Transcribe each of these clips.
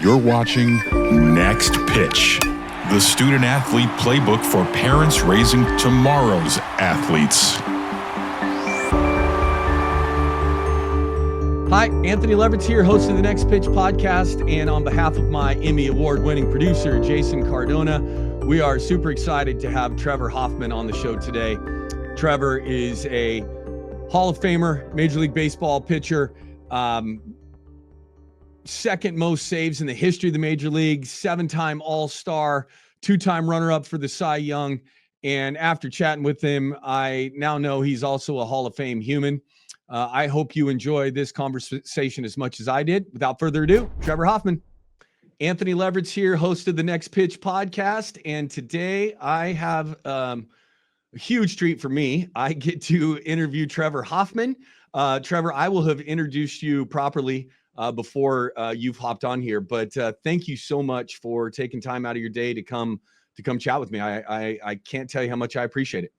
You're watching Next Pitch, the student athlete playbook for parents raising tomorrow's athletes. Hi, Anthony Leverett here, host of the Next Pitch podcast, and on behalf of my Emmy Award-winning producer, Jason Cardona, we are super excited to have Trevor Hoffman on the show today. Trevor is a Hall of Famer, Major League Baseball pitcher, second most saves in the history of the Major League, 7-time All-Star, 2-time runner-up for the Cy Young, and after chatting with him, I now know he's also a Hall of Fame human. I hope you enjoy this conversation as much as I did. Without further ado, Trevor Hoffman. Anthony Leverett's here, host of the Next Pitch podcast, and today I have a huge treat for me. I get to interview Trevor Hoffman. Trevor, I will have introduced you properly before you've hopped on here, but thank you so much for taking time out of your day to come chat with me. I can't tell you how much I appreciate it.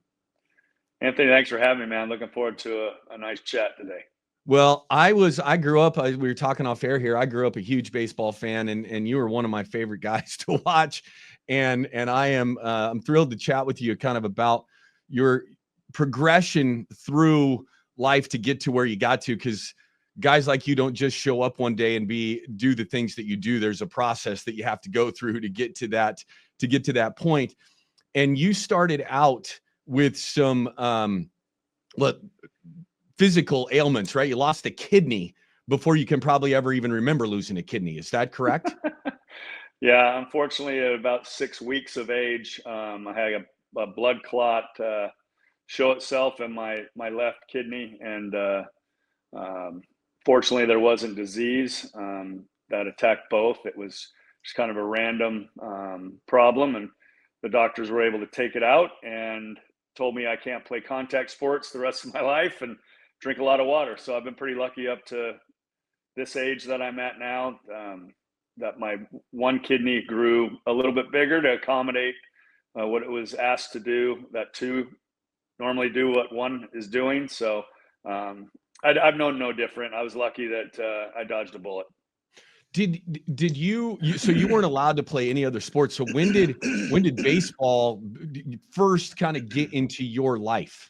Anthony, thanks for having me, man. Looking forward to a nice chat today. Well, I grew up, we were talking off air here. I grew up a huge baseball fan, and you were one of my favorite guys to watch. And I'm thrilled to chat with you kind of about your progression through life to get to where you got to, because guys like you don't just show up one day and do the things that you do. There's a process that you have to go through to get to that point. And you started out with some physical ailments, right? You lost a kidney before you can probably ever even remember losing a kidney. Is that correct? Yeah, unfortunately, at about 6 weeks of age, I had a blood clot show itself in my left kidney, and fortunately, there wasn't disease that attacked both. It was just kind of a random problem, and the doctors were able to take it out and told me I can't play contact sports the rest of my life and drink a lot of water. So I've been pretty lucky up to this age that I'm at now, that my one kidney grew a little bit bigger to accommodate what it was asked to do, that two normally do what one is doing. So I've known no different. I was lucky that I dodged a bullet. Did you so you weren't allowed to play any other sports? So when did baseball first kind of get into your life?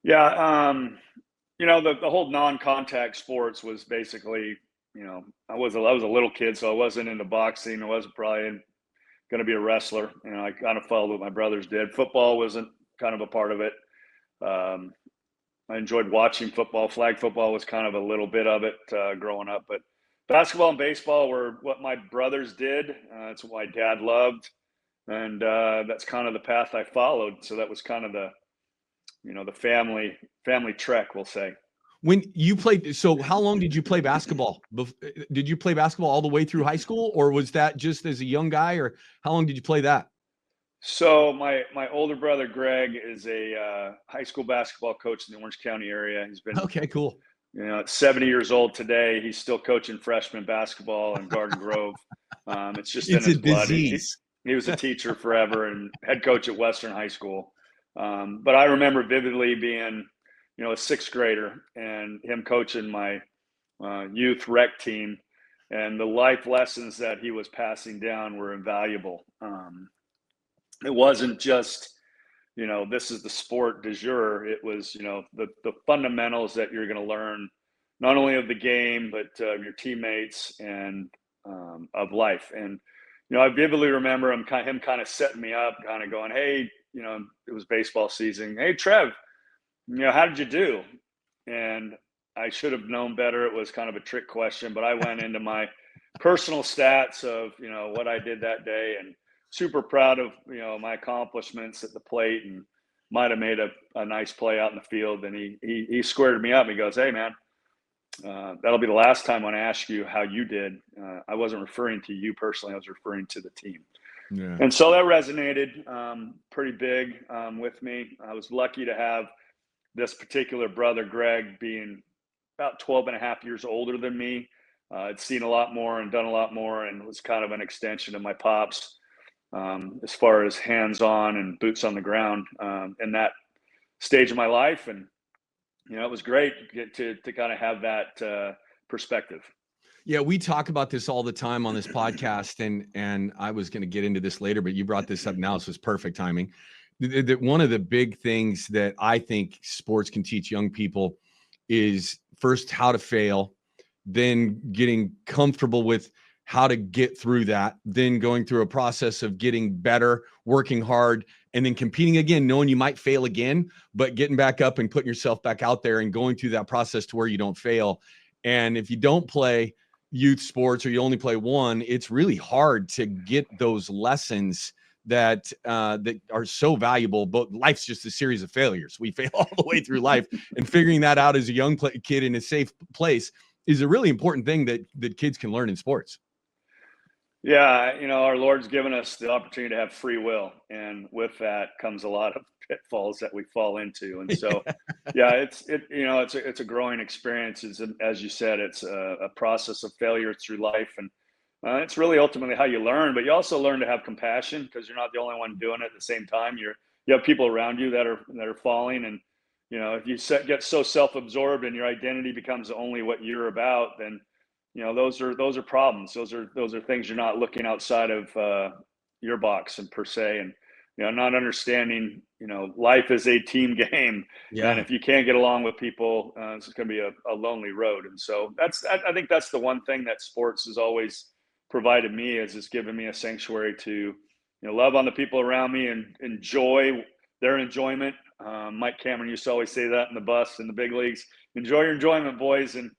Yeah, the whole non-contact sports was basically, I was a little kid, so I wasn't into boxing. I wasn't probably going to be a wrestler. I kind of followed what my brothers did. Football wasn't kind of a part of it. I enjoyed watching football. Flag football was kind of a little bit of it growing up, but basketball and baseball were what my brothers did. It's what my dad loved, and that's kind of the path I followed. So that was kind of the family trek, we'll say. When you played, so how long did you play basketball? Did you play basketball all the way through high school, or was that just as a young guy, or how long did you play that? So my older brother, Greg, is a high school basketball coach in the Orange County area. He's been cool. 70 years old today. He's still coaching freshman basketball in Garden Grove. It's just in his blood. He was a teacher forever and head coach at Western High School. But I remember vividly being, a sixth grader and him coaching my youth rec team, and the life lessons that he was passing down were invaluable. It wasn't just, this is the sport du jour. It was, the fundamentals that you're going to learn, not only of the game, but your teammates and of life. And, I vividly remember him kind of setting me up, kind of going, hey, it was baseball season. Hey, Trev, how did you do? And I should have known better. It was kind of a trick question, but I went into my personal stats of, what I did that day, and super proud of, my accomplishments at the plate, and might've made a nice play out in the field. And he squared me up. He goes, hey man, that'll be the last time when I ask you how you did. I wasn't referring to you personally. I was referring to the team. Yeah. And so that resonated pretty big with me. I was lucky to have this particular brother, Greg, being about 12 and a half years older than me. I'd seen a lot more and done a lot more, and was kind of an extension of my pops as far as hands-on and boots on the ground in that stage of my life. And, it was great to kind of have that perspective. Yeah, we talk about this all the time on this podcast, and I was going to get into this later, but you brought this up now, so it's perfect timing. That one of the big things that I think sports can teach young people is first how to fail, then getting comfortable with how to get through that, then going through a process of getting better, working hard, and then competing again, knowing you might fail again, but getting back up and putting yourself back out there and going through that process to where you don't fail. And if you don't play youth sports or you only play one, it's really hard to get those lessons that that are so valuable. But life's just a series of failures. We fail all the way through life, and figuring that out as a young kid in a safe place is a really important thing that kids can learn in sports. Yeah, our Lord's given us the opportunity to have free will, and with that comes a lot of pitfalls that we fall into. And so, yeah, it's a growing experience. As you said, it's a process of failure through life, and it's really ultimately how you learn. But you also learn to have compassion, because you're not the only one doing it at the same time. You have people around you that are falling, and if you get so self-absorbed and your identity becomes only what you're about, then those are problems. Those are things you're not looking outside of your box and per se, and not understanding life is a team game. And Yeah. if you can't get along with people, it's going to be a lonely road. And so I think that's the one thing that sports has always provided me, is it's given me a sanctuary to love on the people around me and enjoy their enjoyment. Mike Cameron used to always say that in the bus in the big leagues: enjoy your enjoyment, boys. And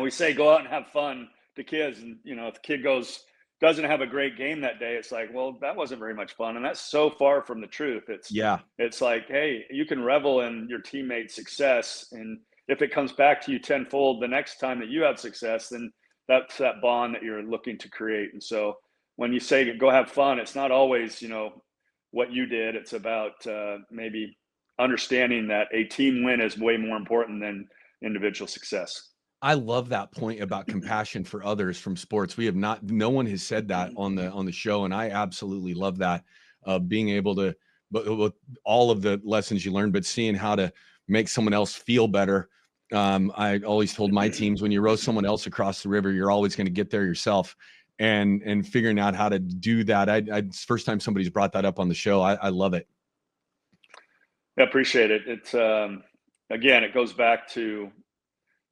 we say go out and have fun to kids, and if the kid doesn't have a great game that day, it's like, well, that wasn't very much fun. And that's so far from the truth. It's like, hey, you can revel in your teammate's success, and if it comes back to you tenfold the next time that you have success, then that's that bond that you're looking to create. And so when you say go have fun, it's not always what you did. It's about maybe understanding that a team win is way more important than individual success. I love that point about compassion for others from sports. No one has said that on the show, and I absolutely love that. Being able to, but with all of the lessons you learned, but seeing how to make someone else feel better. I always told my teams, when you row someone else across the river, you're always going to get there yourself. And figuring out how to do that. It's first time somebody's brought that up on the show. I love it. I appreciate it. It's again, it goes back to,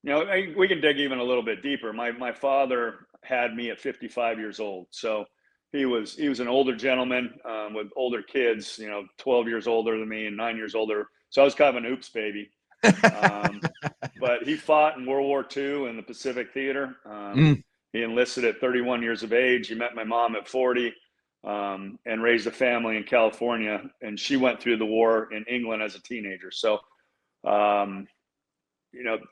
we can dig even a little bit deeper. My father had me at 55 years old. So he was an older gentleman with older kids, 12 years older than me and 9 years older. So I was kind of an oops baby. But he fought in World War II in the Pacific Theater. He enlisted at 31 years of age. He met my mom at 40 and raised a family in California. And she went through the war in England as a teenager. So,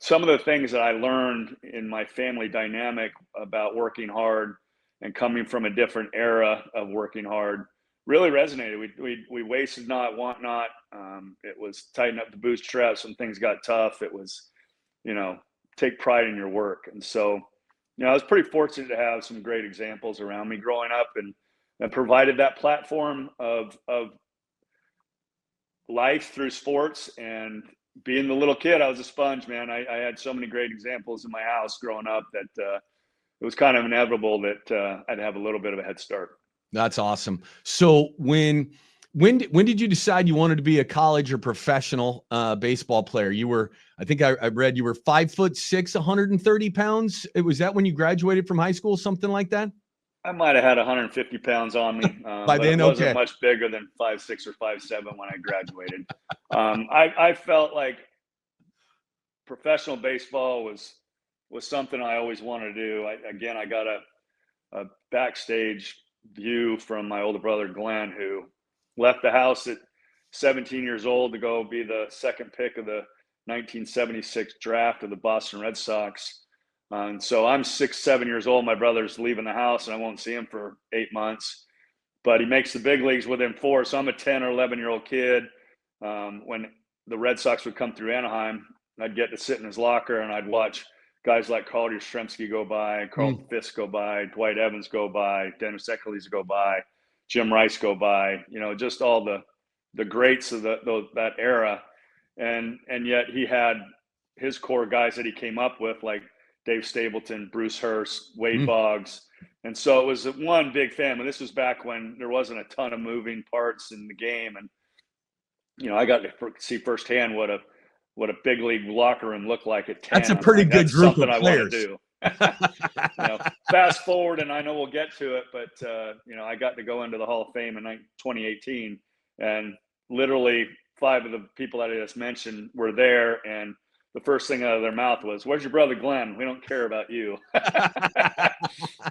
some of the things that I learned in my family dynamic about working hard and coming from a different era of working hard really resonated. We wasted not, want not. It was tighten up the bootstraps when things got tough. It was, take pride in your work. And so, I was pretty fortunate to have some great examples around me growing up, and provided that platform of life through sports. And being the little kid, I was a sponge, man. I had so many great examples in my house growing up that it was kind of inevitable that I'd have a little bit of a head start. That's awesome. So when did you decide you wanted to be a college or professional baseball player? I think I read you were 5'6", 130 pounds. Was that when you graduated from high school, something like that? I might have had 150 pounds on me. By then, it wasn't okay. much bigger than 5'6" or 5'7" when I graduated. I felt like professional baseball was something I always wanted to do. I got a backstage view from my older brother, Glenn, who left the house at 17 years old to go be the second pick of the 1976 draft of the Boston Red Sox. And so I'm 6, 7 years old. My brother's leaving the house, and I won't see him for 8 months. But he makes the big leagues within 4. So I'm a 10 or 11-year-old kid. When the Red Sox would come through Anaheim, I'd get to sit in his locker, and I'd watch guys like Carl Yastrzemski go by, Carlton Fisk go by, Dwight Evans go by, Dennis Eckersley go by, Jim Rice go by. Just all the greats of that era. And yet he had his core guys that he came up with, like Dave Stapleton, Bruce Hurst, Wade Boggs. And so it was one big family. This was back when there wasn't a ton of moving parts in the game. And, I got to see firsthand what a big league locker room looked like at 10. That's a pretty good That's group something of players. I want to do. Fast forward, and I know we'll get to it, but I got to go into the Hall of Fame in 2018, and literally 5 of the people that I just mentioned were there, and the first thing out of their mouth was, "Where's your brother Glenn? We don't care about you."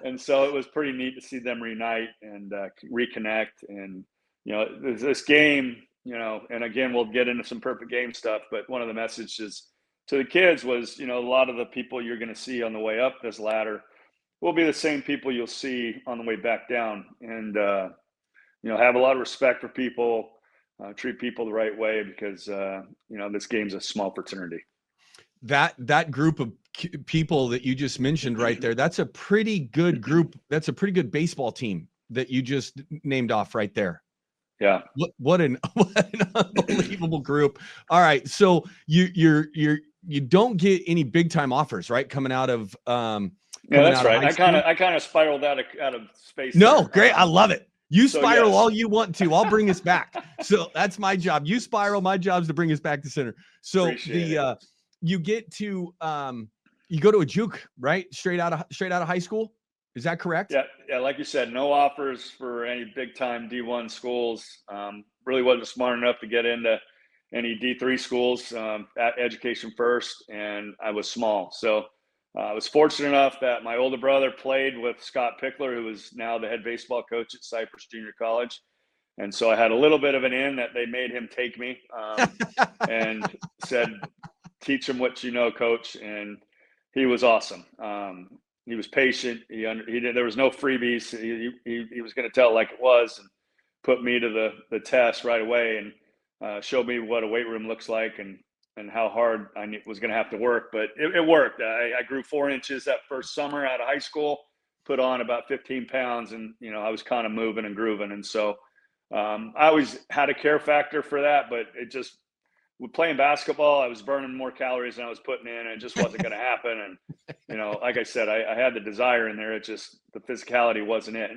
And so it was pretty neat to see them reunite and reconnect. And this game, and again, we'll get into some perfect game stuff, but one of the messages to the kids was, a lot of the people you're going to see on the way up this ladder will be the same people you'll see on the way back down. And have a lot of respect for people, treat people the right way, because this game's a small fraternity. That group of people that you just mentioned right there, that's a pretty good group. That's a pretty good baseball team that you just named off right there. Yeah. What an unbelievable group. All right. So you don't get any big time offers, right? Coming out of that's right. I kind of spiraled out of space. No, there. great. I love it. You spiral yes. all you want to. I'll bring us back. So that's my job. You spiral. My job's to bring us back to center. So you get to you go to a juke, right? Straight out of high school. Is that correct? Yeah. Like you said, no offers for any big time D1 schools. Really wasn't smart enough to get into any D3 schools. At Education First, and I was small, so I was fortunate enough that my older brother played with Scott Pickler, who is now the head baseball coach at Cypress Junior College. And so I had a little bit of an in that they made him take me and said, "Teach him what you know, coach." And he was awesome. He was patient. There was no freebies. He was going to tell it like it was, and put me to the test right away, and showed me what a weight room looks like, and how hard I was going to have to work. But it worked. I grew 4 inches that first summer out of high school, put on about 15 pounds, and I was kind of moving and grooving. And so I always had a care factor for that, but it just, with playing basketball, I was burning more calories than I was putting in, and it just wasn't going to happen. And like I said, I had the desire in there. It just, the physicality wasn't it.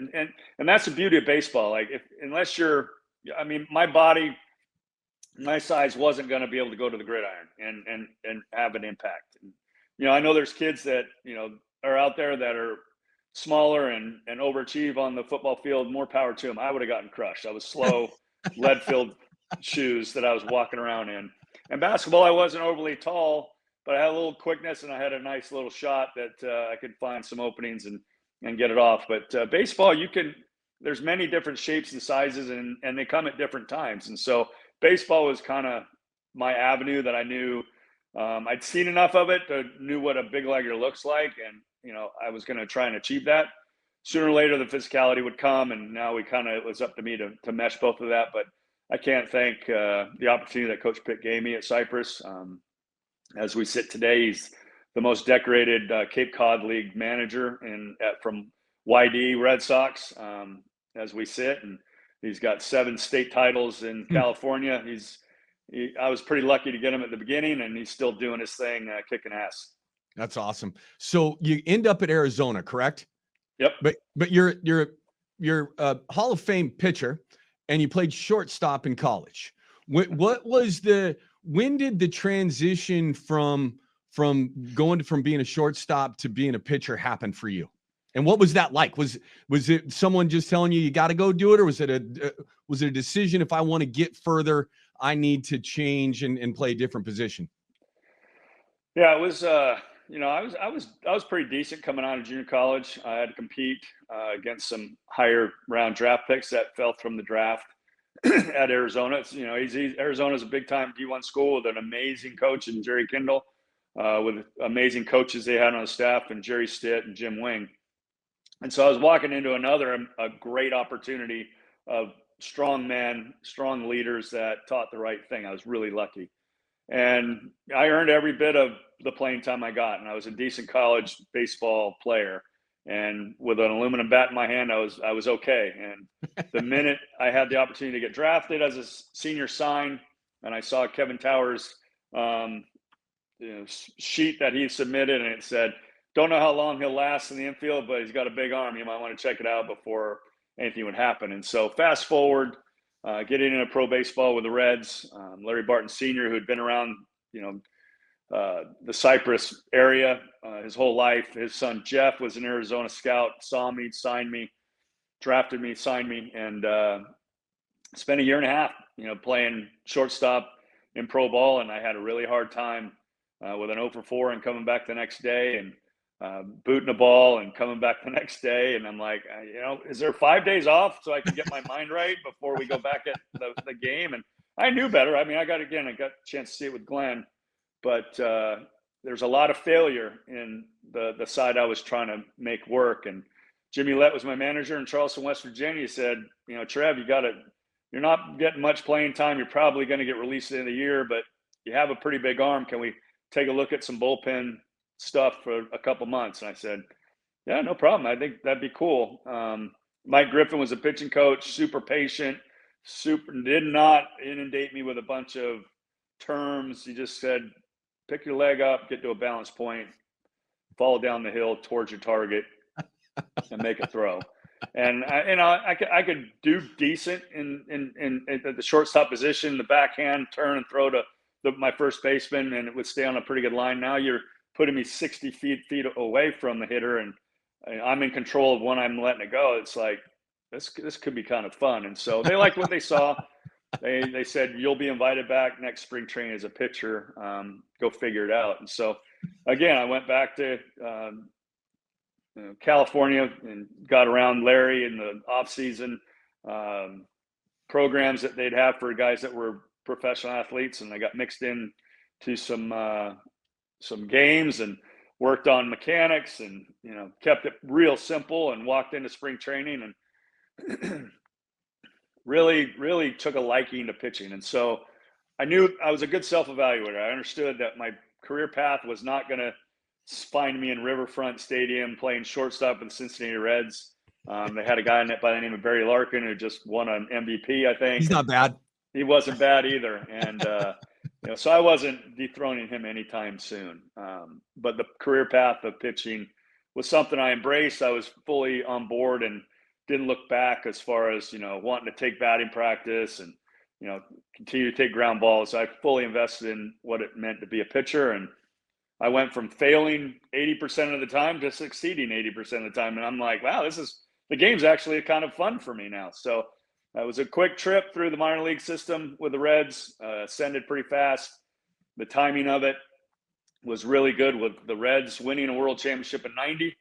And that's the beauty of baseball. Like, my body, my size wasn't going to be able to go to the gridiron and have an impact. And, I know there's kids that, are out there that are smaller and overachieve on the football field. More power to them. I would have gotten crushed. I was slow, lead-filled shoes that I was walking around in. And basketball, I wasn't overly tall, but I had a little quickness, and I had a nice little shot that I could find some openings and get it off. But baseball, there's many different shapes and sizes, and they come at different times. And so baseball was kind of my avenue that I knew. I'd seen enough of it to knew what a big legger looks like, and I was going to try and achieve that. Sooner or later, the physicality would come, and now it was up to me to mesh both of that. But I can't thank the opportunity that Coach Pitt gave me at Cypress. As we sit today, he's the most decorated Cape Cod League manager from YD Red Sox as we sit, and he's got 7 state titles in California. I was pretty lucky to get him at the beginning, and he's still doing his thing, kicking ass. That's awesome. So you end up at Arizona, correct? Yep. But you're a Hall of Fame pitcher, and you played shortstop in college. When did the transition from being a shortstop to being a pitcher happen for you? And what was that like? Was it someone just telling you got to go do it, or was it a decision, if I want to get further, I need to change and play a different position? Yeah, it was. I was pretty decent coming out of junior college. I had to compete against some higher round draft picks that fell from the draft at Arizona. Arizona's a big time D1 school with an amazing coach in Jerry Kindle, with amazing coaches they had on the staff, and Jerry Stitt and Jim Wing. And so I was walking into a great opportunity of strong men, strong leaders that taught the right thing. I was really lucky. And I earned every bit of the playing time I got. And I was a decent college baseball player. And with an aluminum bat in my hand, I was okay. And the minute I had the opportunity to get drafted as a senior sign, and I saw Kevin Towers' sheet that he submitted, and it said, don't know how long he'll last in the infield, but he's got a big arm. You might want to check it out before anything would happen. And so fast forward, getting into pro baseball with the Reds, Larry Barton Sr., who had been around, the Cypress area his whole life. His son Jeff was an Arizona scout, saw me, signed me, drafted me, signed me, and spent a year and a half, playing shortstop in pro ball. And I had a really hard time with an 0 for 4 and coming back the next day, and booting a ball and coming back the next day. And I'm like, is there 5 days off so I can get my mind right before we go back at the game? And I knew better. I mean, I got a chance to see it with Glenn, but there's a lot of failure in the side I was trying to make work. And Jimmy Lett was my manager in Charleston, West Virginia. He said, Trev, you're not getting much playing time. You're probably going to get released at the end of the year, but you have a pretty big arm. Can we take a look at some bullpen stuff for a couple months? And I said, yeah, no problem. I think that'd be cool. Mike Griffin was a pitching coach, super patient, did not inundate me with a bunch of terms. He just said, pick your leg up, get to a balance point, fall down the hill towards your target, and make a throw. And I could do decent in the shortstop position, the backhand turn and throw to my first baseman, and it would stay on a pretty good line. Now you're putting me 60 feet away from the hitter, and I'm in control of when I'm letting it go. It's like, this could be kind of fun. And so they liked what they saw. They said, you'll be invited back next spring training as a pitcher. Go figure it out. And so, again, I went back to California and got around Larry in the off season, programs that they'd have for guys that were professional athletes. And I got mixed in to some games and worked on mechanics and, kept it real simple, and walked into spring training and really took a liking to pitching. And so I knew I was a good self-evaluator. I understood that my career path was not going to find me in Riverfront Stadium playing shortstop with the Cincinnati Reds. They had a guy in it by the name of Barry Larkin who just won an MVP, I think. He's not bad. He wasn't bad either. And, so I wasn't dethroning him anytime soon. But the career path of pitching was something I embraced. I was fully on board and didn't look back as far as, wanting to take batting practice and, continue to take ground balls. I fully invested in what it meant to be a pitcher. And I went from failing 80% of the time to succeeding 80% of the time. And I'm like, wow, the game's actually kind of fun for me now. So it was a quick trip through the minor league system with the Reds, ascended pretty fast. The timing of it was really good, with the Reds winning a world championship in '90,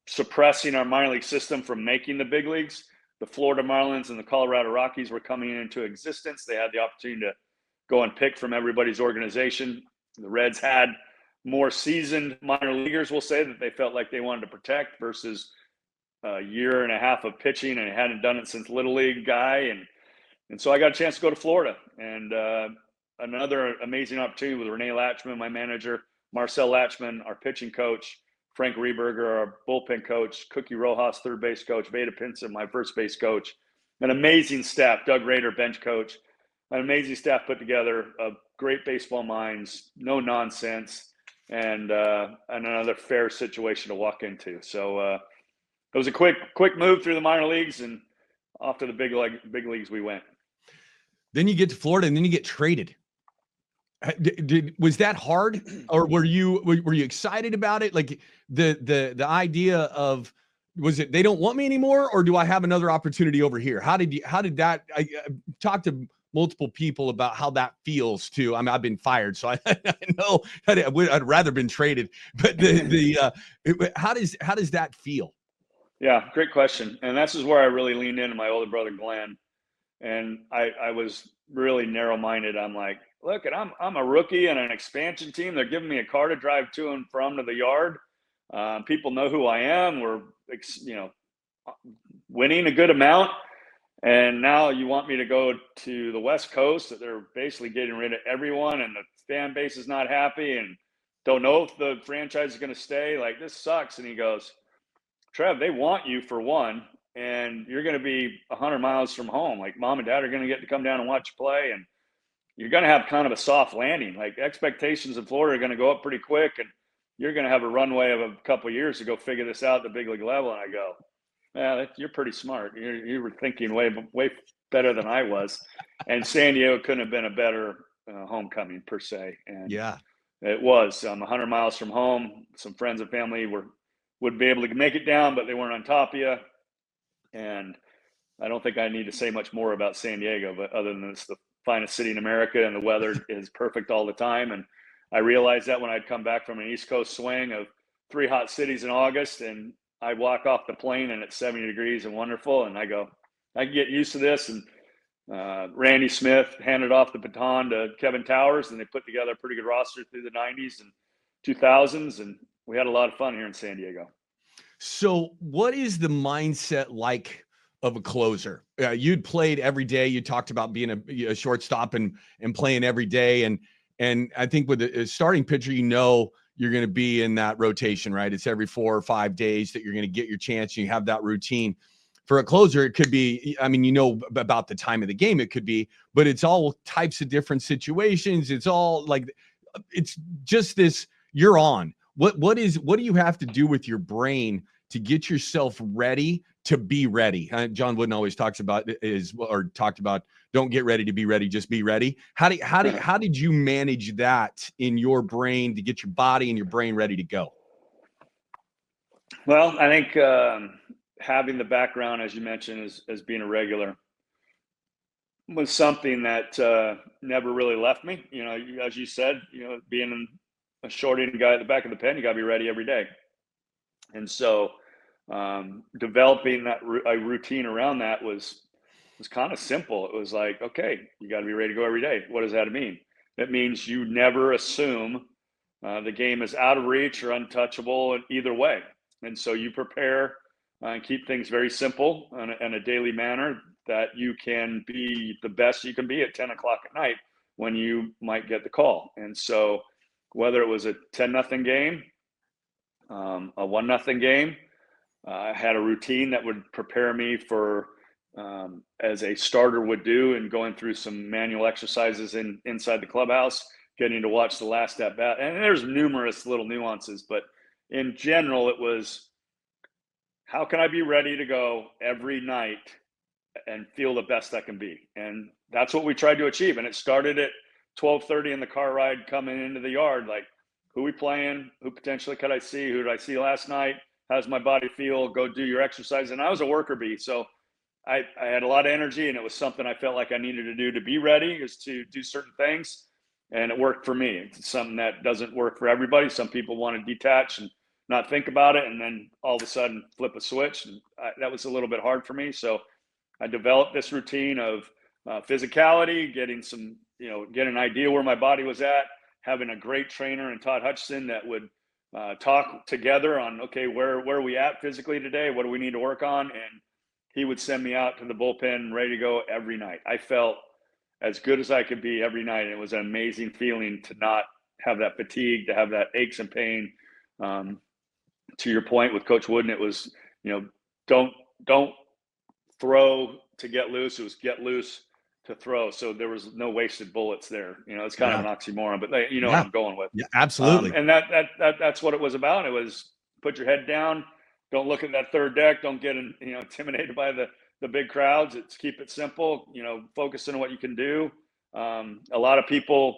suppressing our minor league system from making the big leagues. The Florida Marlins and the Colorado Rockies were coming into existence. They had the opportunity to go and pick from everybody's organization. The Reds had more seasoned minor leaguers, we'll say, that they felt like they wanted to protect, versus a year and a half of pitching, and hadn't done it since Little League guy. And so I got a chance to go to Florida, and another amazing opportunity with Renee Latchman, my manager, Marcel Latchman, our pitching coach, Frank Rieberger, our bullpen coach, Cookie Rojas, third base coach, Veda Pinson, my first base coach, an amazing staff, Doug Rader, bench coach, an amazing staff put together of great baseball minds, no nonsense, and another fair situation to walk into. So it was a quick move through the minor leagues, and off to the big leagues we went. Then you get to Florida, and then you get traded. Was that hard, or were you excited about it? Like the idea of, was it they don't want me anymore, or do I have another opportunity over here? How did that? I talked to multiple people about how that feels too. I mean, I've been fired, so I know I'd rather been traded. But how does that feel? Yeah, great question. And this is where I really leaned into my older brother Glenn, and I was really narrow-minded. I'm like, look, and I'm a rookie in an expansion team. They're giving me a car to drive to and from to the yard. People know who I am. We're, winning a good amount. And now you want me to go to the West Coast, that they're basically getting rid of everyone, and the fan base is not happy and don't know if the franchise is going to stay. Like, this sucks. And he goes, Trev, they want you for one, and you're going to be 100 miles from home. Like, mom and dad are going to get to come down and watch you play, and you're going to have kind of a soft landing. Like, expectations in Florida are going to go up pretty quick, and you're going to have a runway of a couple of years to go figure this out at the big league level. And I go, yeah, you're pretty smart. You were thinking way better than I was. And San Diego couldn't have been a better homecoming per se. And Yeah. it was 100 miles from home. Some friends and family would be able to make it down, but they weren't on top of you. And I don't think I need to say much more about San Diego, but other than it's the finest city in America and the weather is perfect all the time. And I realized that when I'd come back from an East Coast swing of 3 hot cities in August, and I walk off the plane and it's 70 degrees and wonderful. And I go, I can get used to this. And Randy Smith handed off the baton to Kevin Towers, and they put together a pretty good roster through the 90s and 2000s. And we had a lot of fun here in San Diego. So what is the mindset like of a closer? You'd played every day. You talked about being a shortstop and playing every day. And I think with a starting pitcher, you're going to be in that rotation, right? It's every 4 or 5 days that you're going to get your chance. You have that routine. For a closer, it could be, about the time of the game, it could be, but it's all types of different situations. It's all like, it's just this, you're on. What do you have to do with your brain to get yourself ready to be ready? John Wooden always talked about don't get ready to be ready, just be ready. How did you manage that in your brain to get your body and your brain ready to go? Well, I think having the background, as you mentioned, as being a regular was something that never really left me. As you said, being a shorty guy at the back of the pen, you got to be ready every day. And so developing a routine around that was kind of simple. It was like, okay, you got to be ready to go every day. What does that mean? That means you never assume the game is out of reach or untouchable either way. And so you prepare and keep things very simple in a daily manner that you can be the best you can be at 10 o'clock at night when you might get the call. And so whether it was a 10-0 game, a 1-0 game, I had a routine that would prepare me for, as a starter would do, and going through some manual exercises inside the clubhouse, getting to watch the last at bat. And there's numerous little nuances, but in general, it was, how can I be ready to go every night and feel the best I can be? And that's what we tried to achieve. And it started at 12:30 in the car ride coming into the yard, like, who we playing? Who potentially could I see? Who did I see last night? How's my body feel? Go do your exercise. And I was a worker bee, so I had a lot of energy, and it was something I felt like I needed to do to be ready, is to do certain things. And it worked for me. It's something that doesn't work for everybody. Some people want to detach and not think about it, and then all of a sudden flip a switch. And that was a little bit hard for me. So I developed this routine of physicality, getting get an idea where my body was at, having a great trainer in Todd Hutchison that would talk together on, okay, where are we at physically today? What do we need to work on? And he would send me out to the bullpen ready to go every night. I felt as good as I could be every night. And it was an amazing feeling to not have that fatigue, to have that aches and pain. To your point with Coach Wooden, it was, don't throw to get loose. It was get loose to throw. So there was no wasted bullets there. It's kind of an oxymoron, but what I'm going with. Yeah, absolutely. And that's what it was about. It was put your head down. Don't look at that third deck. Don't get intimidated by the big crowds. It's keep it simple. Focus on what you can do. A lot of people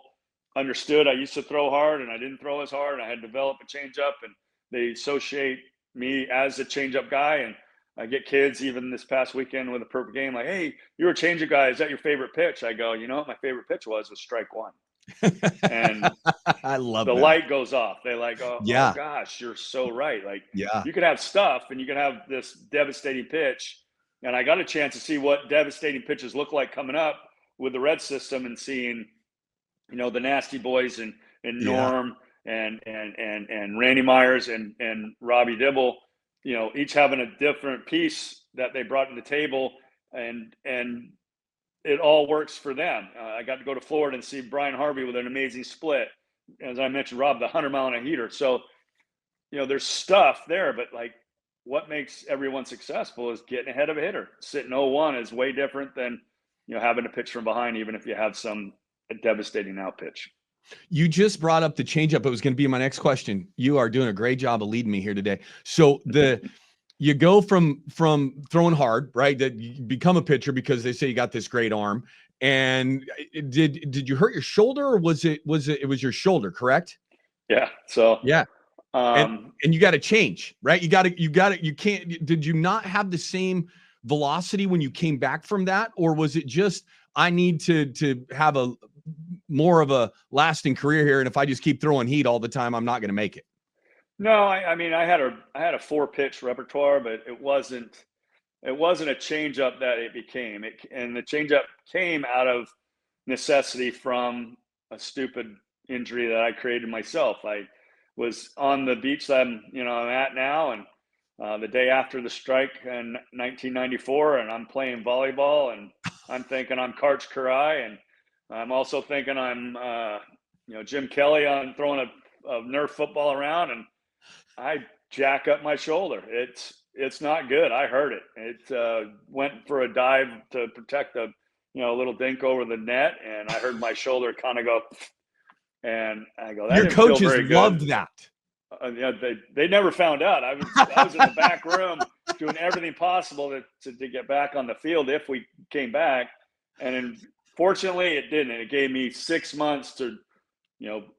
understood I used to throw hard and I didn't throw as hard. I had developed a changeup, and they associate me as a changeup guy. And I get kids even this past weekend with a perfect game, like, hey, you're a changeup guy. Is that your favorite pitch? I go, what my favorite pitch was strike one. And I love the that. light goes off. They like, oh Yeah. gosh, you're so right. Like, Yeah. you could have stuff and you can have this devastating pitch. And I got a chance to see what devastating pitches look like coming up with the red system, and seeing, the nasty boys and Norm and Randy Myers and Robbie Dibble, each having a different piece that they brought to the table, and it all works for them. I got to go to Florida and see Brian Harvey with an amazing split. As I mentioned, Rob, the 100-mile-an-hour heater. So, there's stuff there, but like, what makes everyone successful is getting ahead of a hitter. Sitting 0-1 is way different than, having to pitch from behind, even if you have a devastating out pitch. You just brought up the changeup. It was going to be my next question. You are doing a great job of leading me here today. So you go from throwing hard, right? That you become a pitcher because they say you got this great arm. And did you hurt your shoulder, or was it your shoulder, correct? Yeah. So yeah. And you got to change, right? You can't. Did you not have the same velocity when you came back from that, or was it just I need to have a more of a lasting career here, and if I just keep throwing heat all the time, I'm not going to make it? No, I mean I had a 4-pitch repertoire, but it wasn't a changeup that it became. And the changeup came out of necessity from a stupid injury that I created myself. I was on the beach that I'm at now, and the day after the strike in 1994, and I'm playing volleyball, and I'm thinking I'm Karch Karai, and I'm also thinking I'm Jim Kelly on throwing a Nerf football around, and I jack up my shoulder. It's not good. I hurt it. It went for a dive to protect a little dink over the net, and I heard my shoulder kind of go, and I go, that Your didn't feel coaches very good. loved that. Yeah, they never found out. I was in the back room doing everything possible to get back on the field if we came back, and fortunately it didn't. It gave me 6 months to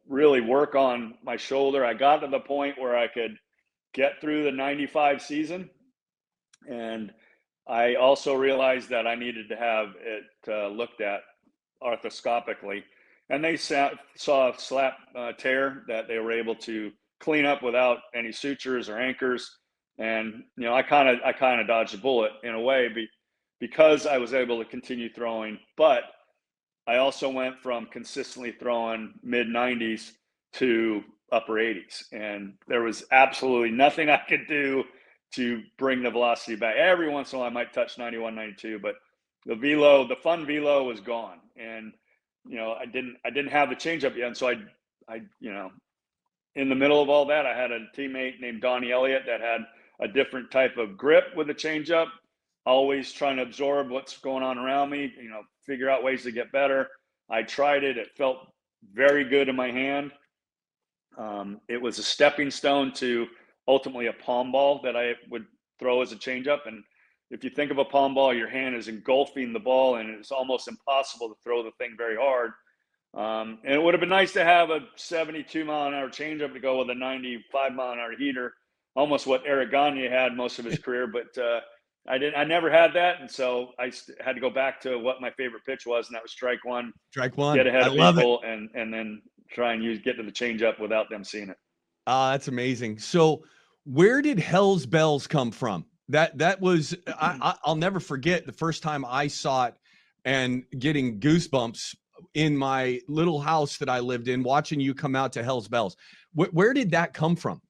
really work on my shoulder. I got to the point where I could get through the 95 season. And I also realized that I needed to have it looked at arthroscopically. And they saw a slap tear that they were able to clean up without any sutures or anchors. And, I kind of dodged a bullet in a way because I was able to continue throwing. But I also went from consistently throwing mid 90s to upper 80s, and there was absolutely nothing I could do to bring the velocity back. Every once in a while I might touch 91, 92, but the fun velo was gone. And I didn't have the changeup yet, and so I in the middle of all that, I had a teammate named Donnie Elliott that had a different type of grip with the changeup, always trying to absorb what's going on around me, figure out ways to get better. I tried it. It felt very good in my hand. It was a stepping stone to ultimately a palm ball that I would throw as a changeup. And if you think of a palm ball, your hand is engulfing the ball, and it's almost impossible to throw the thing very hard. And it would have been nice to have a 72-mile-an-hour changeup to go with a 95-mile-an-hour heater, almost what Eric Gagne had most of his career. But I never had that, and so I had to go back to what my favorite pitch was, and that was strike one. Get ahead of people, and then try and get to the changeup without them seeing it. That's amazing. So, where did Hell's Bells come from? That was I'll never forget the first time I saw it and getting goosebumps in my little house that I lived in, watching you come out to Hell's Bells. Where did that come from?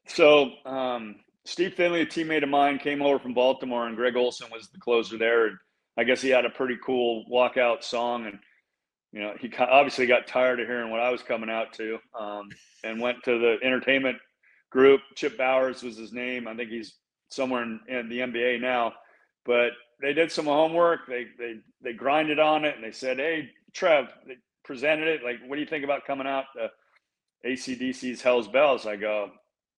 So, Steve Finley, a teammate of mine, came over from Baltimore, and Greg Olson was the closer there. And I guess he had a pretty cool walkout song, and he obviously got tired of hearing what I was coming out to, and went to the entertainment group. Chip Bowers was his name. I think he's somewhere in the NBA now. But they did some homework. They grinded on it, and they said, "Hey, Trev," they presented it. Like, what do you think about coming out to AC/DC's Hell's Bells? I go,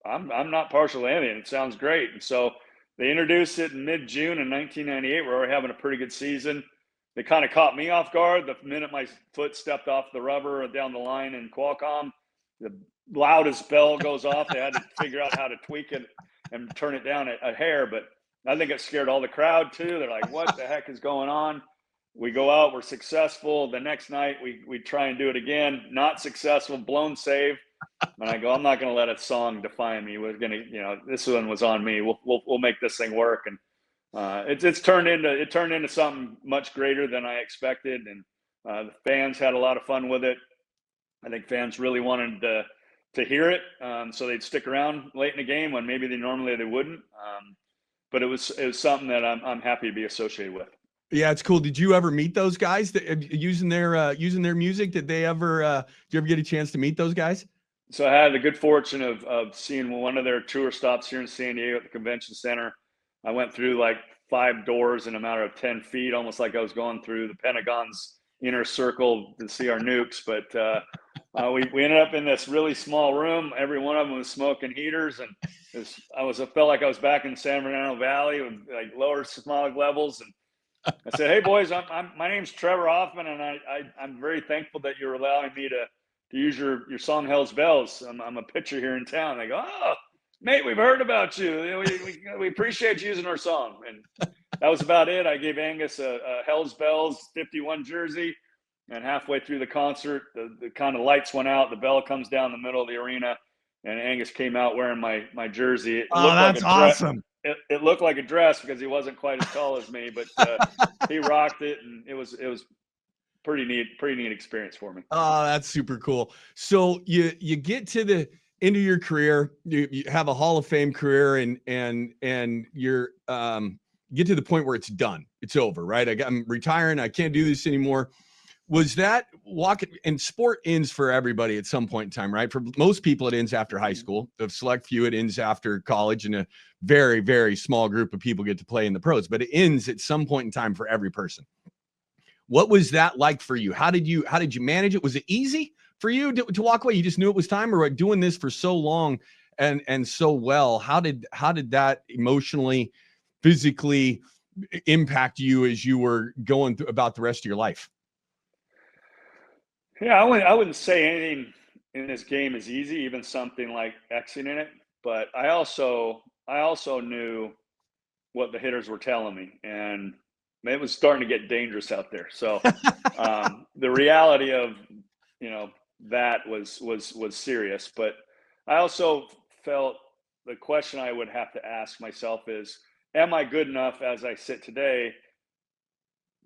I'm not partial to anything. It sounds great. And so they introduced it in mid-June in 1998. We were having a pretty good season. They kind of caught me off guard. The minute my foot stepped off the rubber down the line in Qualcomm, the loudest bell goes off. They had to figure out how to tweak it and turn it down a hair. But I think it scared all the crowd too. They're like, what the heck is going on? We go out, we're successful. The next night we try and do it again. Not successful, blown save. And I go, I'm not going to let a song define me. We're going to, this one was on me. We'll make this thing work. And it's turned into something much greater than I expected. And the fans had a lot of fun with it. I think fans really wanted to hear it, so they'd stick around late in the game when maybe they wouldn't. But it was something that I'm happy to be associated with. Yeah, it's cool. Did you ever meet those guys using their music? Did you ever get a chance to meet those guys? So I had the good fortune of seeing one of their tour stops here in San Diego at the convention center. I went through like 5 doors in a matter of 10 feet, almost like I was going through the Pentagon's inner circle to see our nukes, but we ended up in this really small room. Every one of them was smoking heaters, and I felt like I was back in San Fernando Valley with like lower smog levels. And I said, "Hey boys, my name's Trevor Hoffman, and I'm very thankful that you're allowing me to use your song Hell's Bells. I'm a pitcher here in town." They go, "Oh, mate, we've heard about you. We appreciate you using our song." And that was about it. I gave Angus a Hell's Bells 51 jersey, and halfway through the concert, the kind of lights went out. The bell comes down the middle of the arena, and Angus came out wearing my jersey. It looked that's like a dress. awesome. It looked like a dress because he wasn't quite as tall as me, but he rocked it, and it was pretty neat experience for me. Oh, that's super cool. So you get to the end of your career, you have a Hall of Fame career, and you're get to the point where it's done. It's over, right? I'm retiring. I can't do this anymore. Was that and sport ends for everybody at some point in time, right? For most people, it ends after high school. The select few, it ends after college, and a very, very small group of people get to play in the pros, but it ends at some point in time for every person. What was that like for you? How did you manage it? Was it easy for you to walk away? You just knew it was time, or doing this for so long and so well? How did that emotionally, physically impact you as you were going through about the rest of your life? Yeah, I wouldn't say anything in this game is easy, even something like exiting it. But I also knew what the hitters were telling me, and it was starting to get dangerous out there. So the reality of that was serious. But I also felt the question I would have to ask myself is, am I good enough as I sit today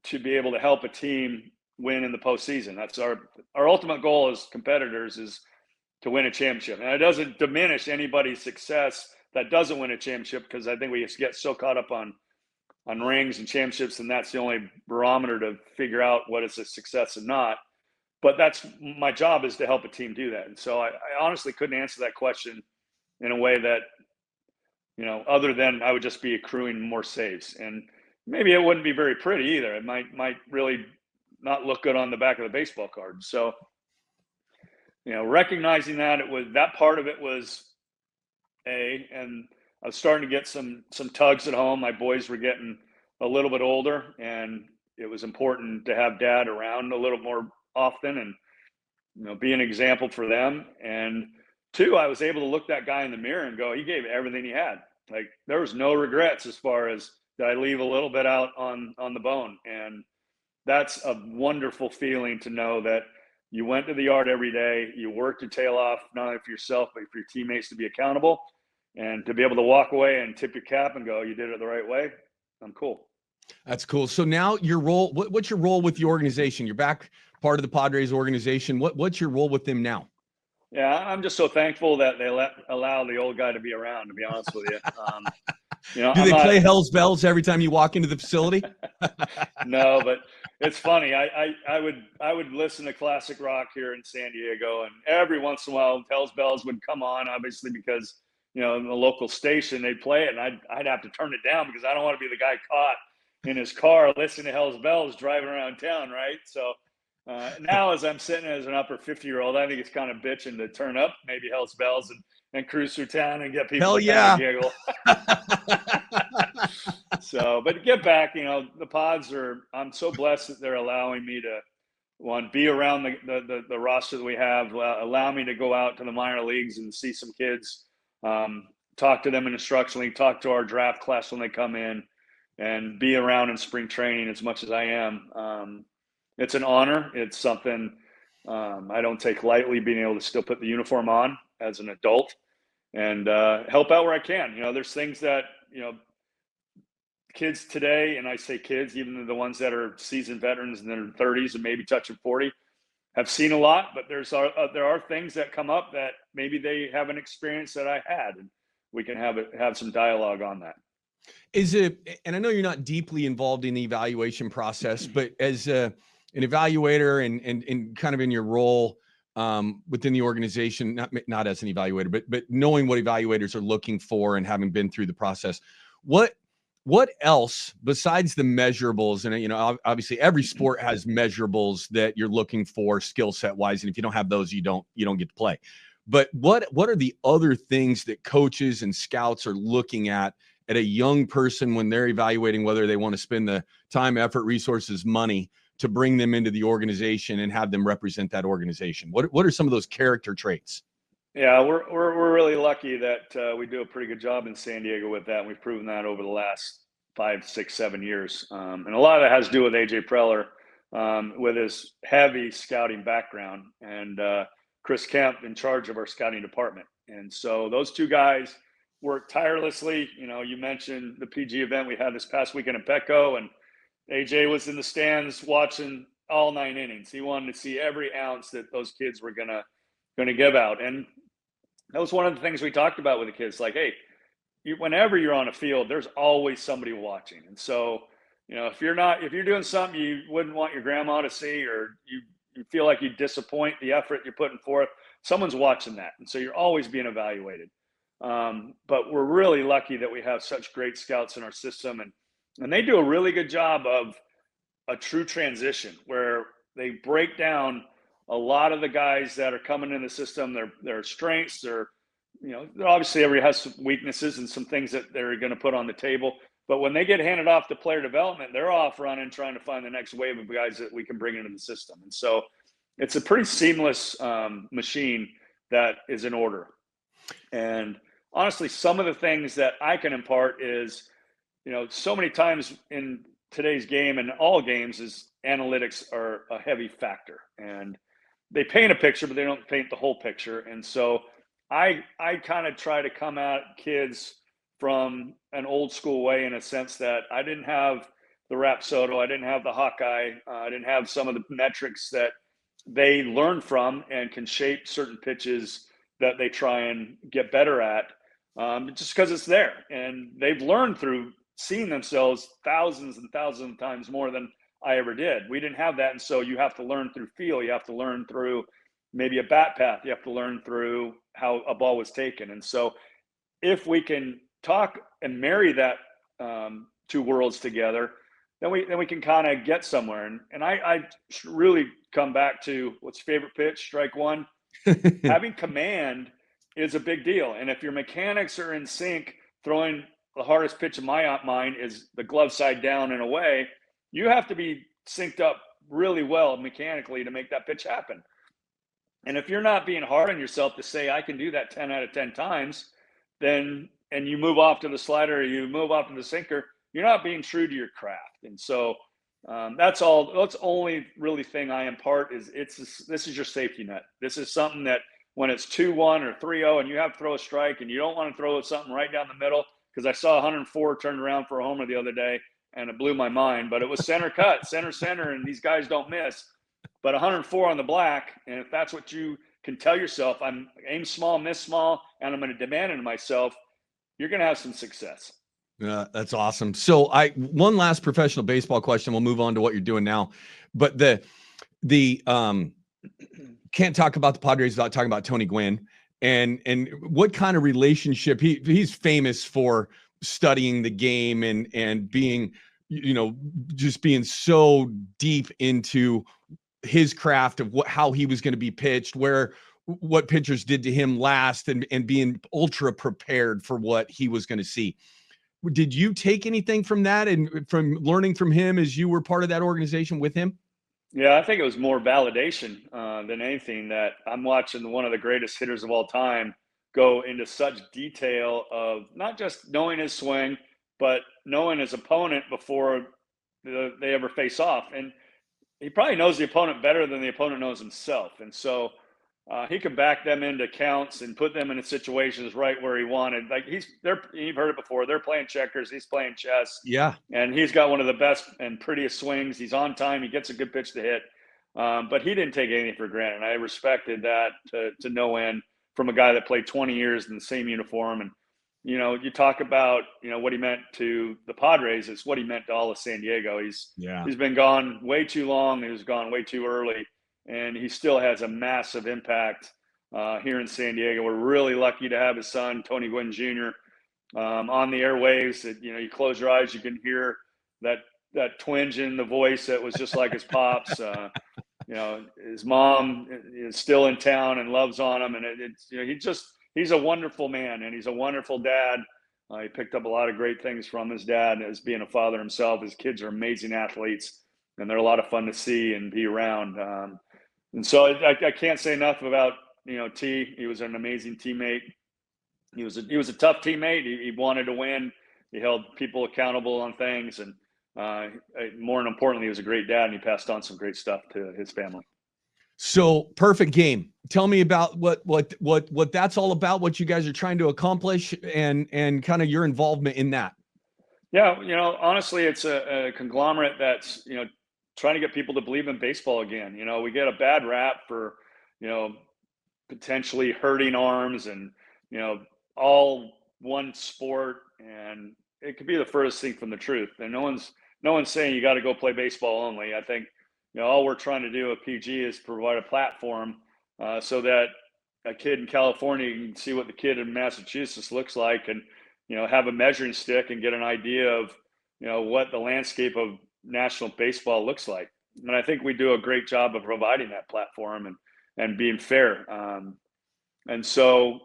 to be able to help a team win in the postseason? That's our ultimate goal as competitors, is to win a championship. And it doesn't diminish anybody's success that doesn't win a championship, because I think we just get so caught up on rings and championships, and that's the only barometer to figure out what is a success and not. But that's my job, is to help a team do that. And so I honestly couldn't answer that question in a way that, other than I would just be accruing more saves. And maybe it wouldn't be very pretty either. It might really not look good on the back of the baseball card. So, recognizing that that part of it was and I was starting to get some tugs at home. My boys were getting a little bit older, and it was important to have dad around a little more often and, be an example for them. And two, I was able to look that guy in the mirror and go, he gave everything he had. Like, there was no regrets as far as, did I leave a little bit out on the bone? And that's a wonderful feeling to know that you went to the yard every day, you worked your tail off, not only for yourself, but for your teammates to be accountable, and to be able to walk away and tip your cap and go, you did it the right way. I'm cool. That's cool. So now your role, what's your role with the organization? You're back part of the Padres organization. What's your role with them now? Yeah, I'm just so thankful that they allow the old guy to be around, to be honest with you. Do they play Hell's Bells every time you walk into the facility? No, but it's funny. I would listen to classic rock here in San Diego, and every once in a while Hell's Bells would come on, obviously, because in the local station they'd play it, and I'd have to turn it down because I don't want to be the guy caught in his car listening to Hell's Bells driving around town, right? So now, as I'm sitting as an upper 50-year-old, I think it's kind of bitching to turn up maybe Hell's Bells and cruise through town and get people to kind of giggle. So, but to get back, the Pods I'm so blessed that they're allowing me to, be around the roster that we have, allow me to go out to the minor leagues and see some kids, talk to them in instruction league, talk to our draft class when they come in, and be around in spring training as much as I am. It's an honor. It's something I don't take lightly, being able to still put the uniform on as an adult and help out where I can. There's things that, kids today, and I say kids, even the ones that are seasoned veterans in their 30s and maybe touching 40, have seen a lot, but there are things that come up that maybe they haven't experienced that I had, and we can have some dialogue on that. Is it, and I know you're not deeply involved in the evaluation process, but as an evaluator and kind of in your role within the organization, not as an evaluator, but knowing what evaluators are looking for and having been through the process, what What else besides the measurables? And, obviously every sport has measurables that you're looking for skill set wise. And if you don't have those, you don't get to play. But what are the other things that coaches and scouts are looking at a young person when they're evaluating whether they want to spend the time, effort, resources, money to bring them into the organization and have them represent that organization? What are some of those character traits? Yeah, we're really lucky that we do a pretty good job in San Diego with that. And we've proven that over the last 5, 6, 7 years, and a lot of that has to do with AJ Preller, with his heavy scouting background, and Chris Kemp in charge of our scouting department. And so those two guys work tirelessly. You mentioned the PG event we had this past weekend in Petco, and AJ was in the stands watching all 9 innings. He wanted to see every ounce that those kids were gonna give out, and that was one of the things we talked about with the kids. Like, hey, whenever you're on a field, there's always somebody watching. And so, if you're doing something you wouldn't want your grandma to see, or you feel like you disappoint the effort you're putting forth, someone's watching that. And so you're always being evaluated. But we're really lucky that we have such great scouts in our system, and they do a really good job of a true transition where they break down a lot of the guys that are coming in the system, their strengths, obviously everybody has some weaknesses and some things that they're going to put on the table. But when they get handed off to player development, they're off running, trying to find the next wave of guys that we can bring into the system. And so it's a pretty seamless machine that is in order. And honestly, some of the things that I can impart is, so many times in today's game and all games is analytics are a heavy factor. And they paint a picture, but they don't paint the whole picture. And so I kind of try to come at kids from an old school way, in a sense that I didn't have the Rapsodo, I didn't have the Hawkeye, I didn't have some of the metrics that they learn from and can shape certain pitches that they try and get better at, just because it's there. And they've learned through seeing themselves thousands and thousands of times more than I ever did. We didn't have that. And so you have to learn through feel. You have to learn through maybe a bat path. You have to learn through how a ball was taken. And so if we can talk and marry that two worlds together, then we can kind of get somewhere. And I really come back to what's favorite pitch, strike one. Having command is a big deal. And if your mechanics are in sync, throwing the hardest pitch in my mind is the glove side down and away. You have to be synced up really well mechanically to make that pitch happen. And if you're not being hard on yourself to say, I can do that 10 out of 10 times, and you move off to the slider, or you move off to the sinker, you're not being true to your craft. And so that's only really thing I impart is this is your safety net. This is something that when it's 2-1 or 3-0 and you have to throw a strike and you don't want to throw something right down the middle, because I saw 104 turned around for a homer the other day, and it blew my mind, but it was center cut, center, and these guys don't miss. But 104 on the black, and if that's what you can tell yourself, I'm aim small, miss small, and I'm going to demand it of myself, you're going to have some success. Yeah, that's awesome. So one last professional baseball question. We'll move on to what you're doing now. But the can't talk about the Padres without talking about Tony Gwynn and what kind of relationship he's famous for studying the game and being, just being so deep into his craft of how he was going to be pitched, what pitchers did to him last, and being ultra prepared for what he was going to see. Did you take anything from that and from learning from him as you were part of that organization with him? Yeah, I think it was more validation than anything, that I'm watching one of the greatest hitters of all time go into such detail of not just knowing his swing, but knowing his opponent before they ever face off. And he probably knows the opponent better than the opponent knows himself. And so he could back them into counts and put them in situations right where he wanted. Like you've heard it before. They're playing checkers. He's playing chess. Yeah. And he's got one of the best and prettiest swings. He's on time. He gets a good pitch to hit. But he didn't take anything for granted. And I respected that to no end from a guy that played 20 years in the same uniform. And, you talk about, what he meant to the Padres. It's what he meant to all of San Diego. He's been gone way too long. He was gone way too early. And he still has a massive impact here in San Diego. We're really lucky to have his son, Tony Gwynn Jr., on the airwaves. You close your eyes, you can hear that twinge in the voice that was just like his pops. His mom is still in town and loves on him, and he's a wonderful man, and he's a wonderful dad. He picked up a lot of great things from his dad as being a father himself. His kids are amazing athletes, and they're a lot of fun to see and be around. And so I can't say enough about T. He was an amazing teammate. He was a tough teammate. He wanted to win. He held people accountable on things, and more importantly, he was a great dad, and he passed on some great stuff to his family. So, perfect game. Tell me about what that's all about, what you guys are trying to accomplish, and kind of your involvement in that. Yeah, honestly, it's a conglomerate that's trying to get people to believe in baseball again. We get a bad rap for potentially hurting arms and all one sport, and it could be the furthest thing from the truth. And no one's saying you got to go play baseball only. I think all we're trying to do at PG is provide a platform so that a kid in California can see what the kid in Massachusetts looks like, and have a measuring stick and get an idea of what the landscape of national baseball looks like. And I think we do a great job of providing that platform and being fair. And so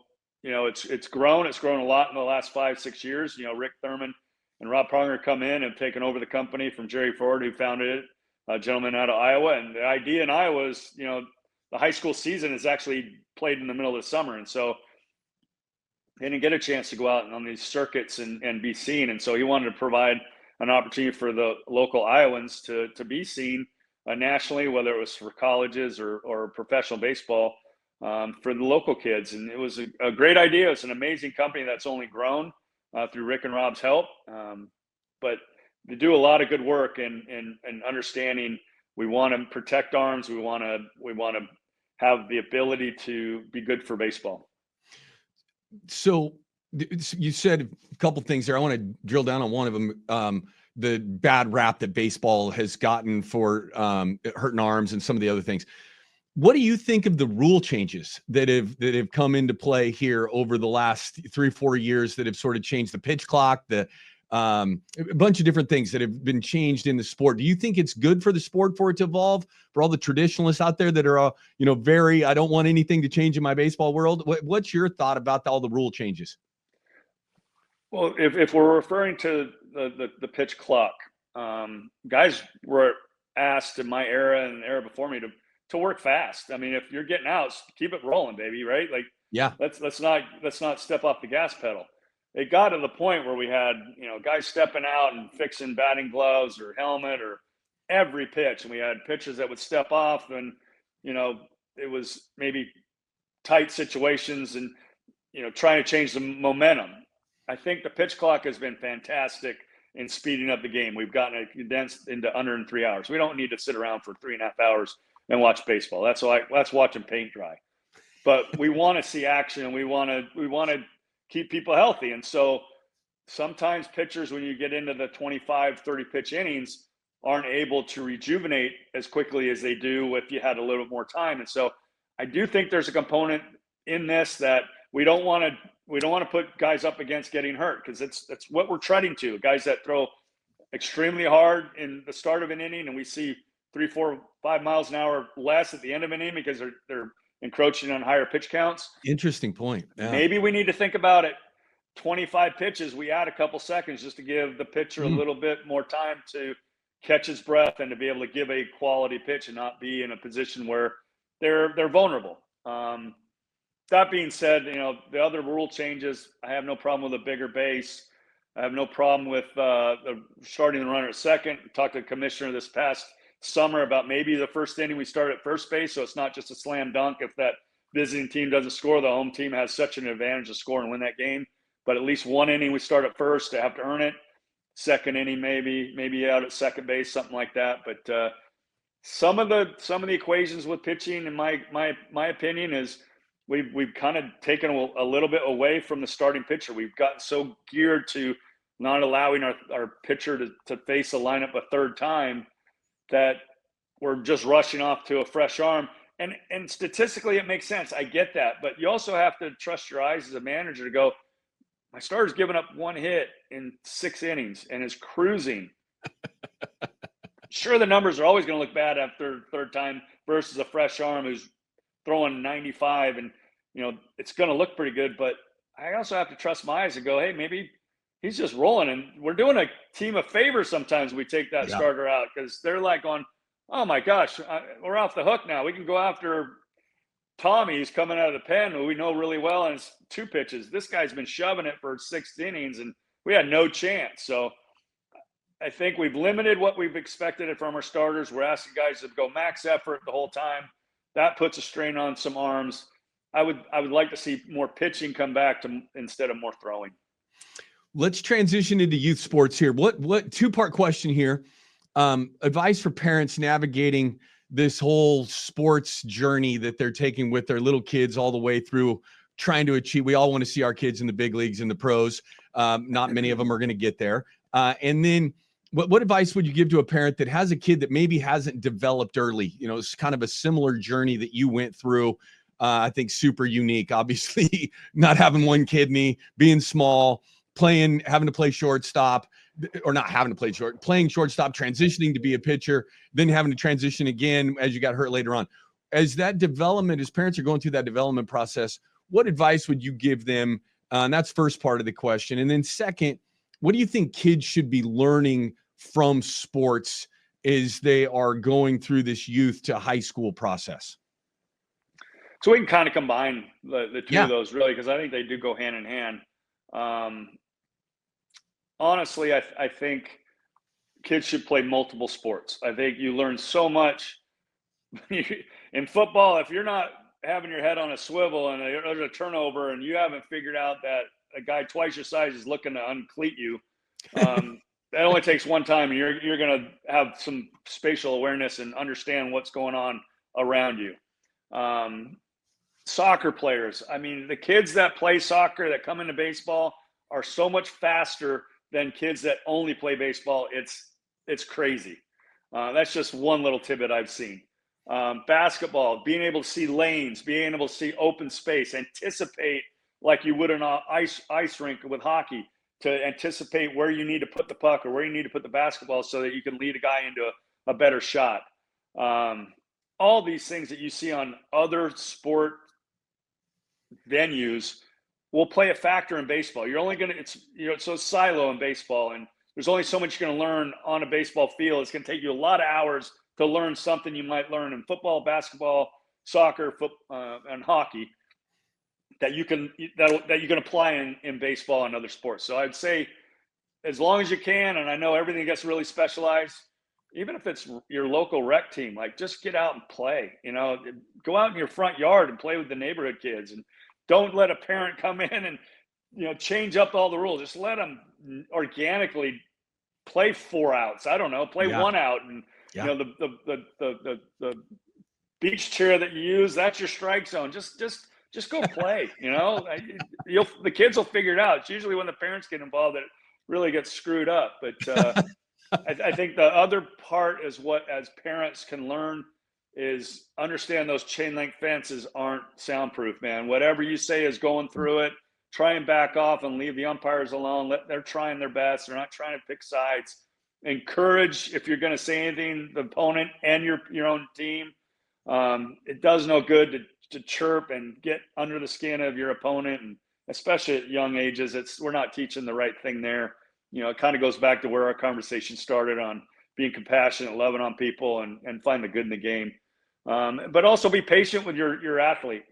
it's grown. It's grown a lot in the last 5-6 years. Rick Thurman and Rob Pronger come in and taken over the company from Jerry Ford, who founded it, a gentleman out of Iowa. And the idea in Iowa is, the high school season is actually played in the middle of the summer. And so they didn't get a chance to go out on these circuits and be seen. And so he wanted to provide an opportunity for the local Iowans to be seen nationally, whether it was for colleges or professional baseball, for the local kids. And it was a great idea. It's an amazing company that's only grown through Rick and Rob's help. But they do a lot of good work and understanding we want to protect arms. We want to have the ability to be good for baseball. So you said a couple things there. I want to drill down on one of them. The bad rap that baseball has gotten for hurting arms and some of the other things. What do you think of the rule changes that have come into play here over the last 3-4 years that have sort of changed the pitch clock, a bunch of different things that have been changed in the sport? Do you think it's good for the sport for it to evolve, for all the traditionalists out there that are, I don't want anything to change in my baseball world? What's your thought about all the rule changes? Well, if we're referring to the pitch clock, guys were asked in my era and the era before me to work fast. I mean, if you're getting out, keep it rolling, baby, right? Like, yeah, let's not step off the gas pedal. It got to the point where we had, guys stepping out and fixing batting gloves or helmet or every pitch. And we had pitchers that would step off and, it was maybe tight situations and, trying to change the momentum. I think the pitch clock has been fantastic in speeding up the game. We've gotten it condensed into under 3 hours. We don't need to sit around for 3.5 hours and watch baseball. That's watching paint dry. But we want to see action, and we want to keep people healthy. And so sometimes pitchers, when you get into the 25, 30 pitch innings, aren't able to rejuvenate as quickly as they do if you had a little bit more time. And so I do think there's a component in this that we don't want to put guys up against getting hurt, because it's what we're treading to. Guys that throw extremely hard in the start of an inning, and we see 3, 4, 5 miles an hour less at the end of an inning because they're encroaching on higher pitch counts. Interesting point. Yeah. Maybe we need to think about it. 25 pitches, we add a couple seconds just to give the pitcher a little bit more time to catch his breath and to be able to give a quality pitch and not be in a position where they're vulnerable. That being said, the other rule changes, I have no problem with a bigger base. I have no problem with starting the runner at second. Talked to the commissioner this past summer about maybe the first inning we start at first base, so it's not just a slam dunk. If that visiting team doesn't score, the home team has such an advantage to score and win that game. But at least one inning we start at first to have to earn it. Second inning maybe out at second base, something like that. But some of the equations with pitching, in my opinion, is we've kind of taken a little bit away from the starting pitcher. We've gotten so geared to not allowing our pitcher to face a lineup a third time that we're just rushing off to a fresh arm. And statistically, it makes sense. I get that. But you also have to trust your eyes as a manager to go, my starter's given up 1 hit in 6 innings and is cruising. Sure, the numbers are always going to look bad after third time versus a fresh arm who's throwing 95, and it's going to look pretty good. But I also have to trust my eyes and go, hey, maybe he's just rolling. And we're doing a team a favor sometimes when we take that starter out, because they're like going, oh my gosh, we're off the hook now. We can go after Tommy. He's coming out of the pen, who we know really well, and it's 2 pitches. This guy's been shoving it for 6 innings, and we had no chance. So I think we've limited what we've expected from our starters. We're asking guys to go max effort the whole time. That puts a strain on some arms. I would like to see more pitching come back instead of more throwing. Let's transition into youth sports here. What 2-part question here. Advice for parents navigating this whole sports journey that they're taking with their little kids all the way through, trying to achieve. We all want to see our kids in the big leagues and the pros. Not many of them are going to get there. And then what advice would you give to a parent that has a kid that maybe hasn't developed early? It's kind of a similar journey that you went through. I think super unique, obviously, not having one kidney, being small, having to play shortstop, or not having to play playing shortstop, transitioning to be a pitcher, then having to transition again as you got hurt later on. As that development, as parents are going through that development process, what advice would you give them? And that's first part of the question. And then second, what do you think kids should be learning from sports as they are going through this youth to high school process? So we can kind of combine the two of those, really, because I think they do go hand in hand. Honestly, I think kids should play multiple sports. I think you learn so much in football. If you're not having your head on a swivel and there's a turnover and you haven't figured out that a guy twice your size is looking to uncleat you, that only takes one time, and you're going to have some spatial awareness and understand what's going on around you. Soccer players, I mean, the kids that play soccer that come into baseball are so much faster than kids that only play baseball. It's crazy. That's just one little tidbit I've seen. Basketball, being able to see lanes, being able to see open space, anticipate like you would in an ice rink with hockey, to anticipate where you need to put the puck or where you need to put the basketball so that you can lead a guy into a better shot. All these things that you see on other sport venues will play a factor in baseball. You're only going to, it's so silo in baseball, and there's only so much you're going to learn on a baseball field. It's going to take you a lot of hours to learn something you might learn in football, basketball, soccer, and hockey that you can apply in baseball and other sports. So I'd say, as long as you can, and I know everything gets really specialized, even if it's your local rec team, like, just get out and play. Go out in your front yard and play with the neighborhood kids, and don't let a parent come in and change up all the rules. Just let them organically play 4 outs. I don't know, play 1 out, and the beach chair that you use, that's your strike zone. Just go play. The kids will figure it out. It's usually when the parents get involved that it really gets screwed up. But I think the other part is what, as parents, can learn is understand those chain link fences aren't soundproof, man. Whatever you say is going through it. Try and back off and leave the umpires alone. They're trying their best. They're not trying to pick sides. Encourage, if you're going to say anything, the opponent and your own team. It does no good to chirp and get under the skin of your opponent, and especially at young ages, we're not teaching the right thing there. It kind of goes back to where our conversation started on being compassionate, loving on people, and find the good in the game. But also be patient with your athlete,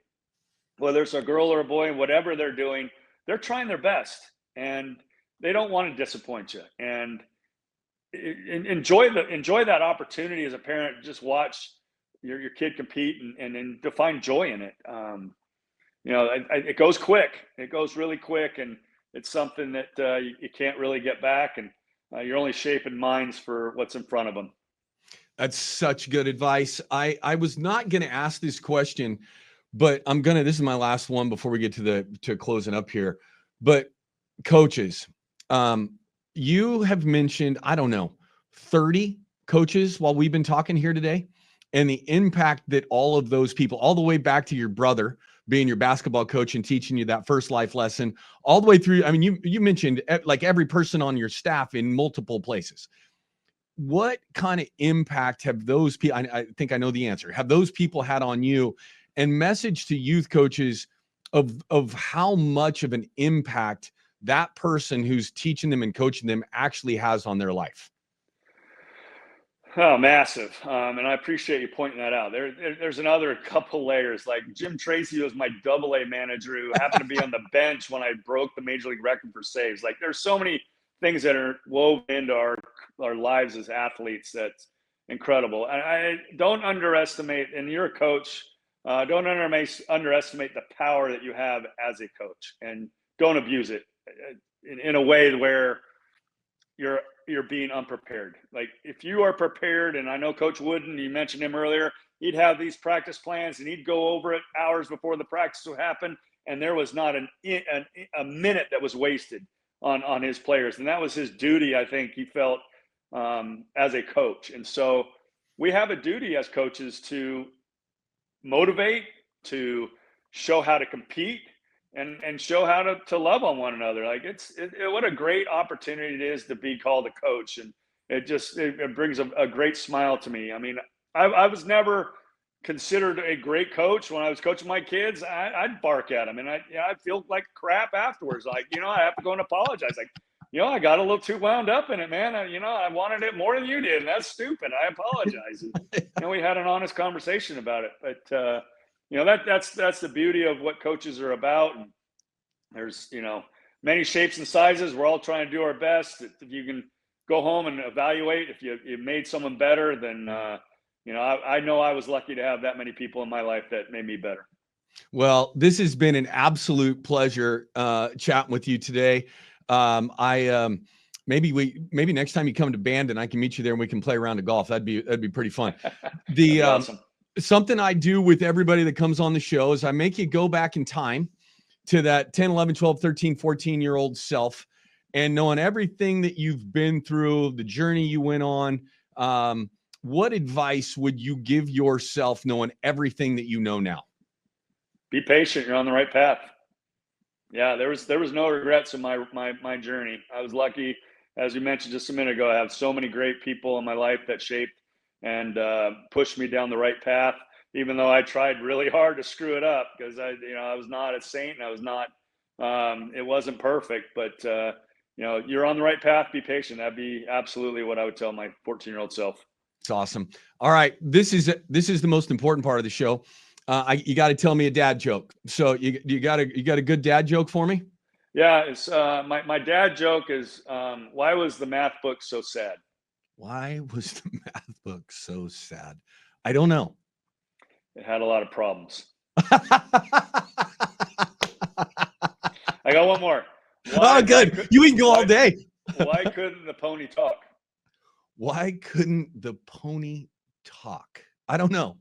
whether it's a girl or a boy, whatever they're doing, they're trying their best, and they don't want to disappoint you. And enjoy that opportunity as a parent. Just watch your kid compete and to find joy in it. It goes quick. It goes really quick, and it's something that you can't really get back, and you're only shaping minds for what's in front of them. That's such good advice. I was not going to ask this question, but this is my last one before we get to closing up here. But coaches, you have mentioned, 30 coaches while we've been talking here today, and the impact that all of those people, all the way back to your brother, being your basketball coach and teaching you that first life lesson all the way through. I mean, you mentioned like every person on your staff in multiple places. What kind of impact have those people, I think I know the answer, have those people had on you, and message to youth coaches of how much of an impact that person who's teaching them and coaching them actually has on their life? Oh, massive. And I appreciate you pointing that out. There's another couple layers. Like Jim Tracy was my AA manager who happened to be on the bench when I broke the major league record for saves. Like there's so many things that are woven into our lives as athletes. That's incredible. And I don't underestimate, and you're a coach, don't underestimate the power that you have as a coach, and don't abuse it in a way where you're being unprepared. Like if you are prepared, and I know Coach Wooden, you mentioned him earlier, he'd have these practice plans and he'd go over it hours before the practice would happen, and there was not a minute that was wasted on his players, and that was his duty. I think he felt as a coach, and so we have a duty as coaches to motivate, to show how to compete, and show how to love on one another. Like what a great opportunity it is to be called a coach, and it brings a great smile to me. I mean, I was never considered a great coach when I was coaching my kids. I'd bark at them, and I'd feel like crap afterwards. Like, I have to go and apologize. Like, I got a little too wound up in it, man. I wanted it more than you did, and that's stupid. I apologize. And we had an honest conversation about it. But that's the beauty of what coaches are about. And there's many shapes and sizes. We're all trying to do our best. If you can go home and evaluate if you made someone better, then I know I was lucky to have that many people in my life that made me better. Well, this has been an absolute pleasure chatting with you today. Maybe next time you come to Bandon, I can meet you there and we can play a round of golf. That'd be pretty fun. Awesome. Something I do with everybody that comes on the show is I make you go back in time to that 10, 11, 12, 13, 14-year-old self, and knowing everything that you've been through, the journey you went on. What advice would you give yourself knowing everything that you know now? Be patient. You're on the right path. Yeah, there was no regrets in my journey. I was lucky, as you mentioned just a minute ago, I have so many great people in my life that shaped and pushed me down the right path, even though I tried really hard to screw it up, because I was not a saint, and I was not, it wasn't perfect, but you're on the right path. Be patient. That'd be absolutely what I would tell my 14-year-old self. It's awesome. All right. This is the most important part of the show. You got to tell me a dad joke. So you got a good dad joke for me? Yeah. It's my dad joke is, why was the math book so sad? Why was the math book so sad? I don't know. It had a lot of problems. I got one more. Good. You can go all day. Why couldn't the pony talk? Why couldn't the pony talk? I don't know.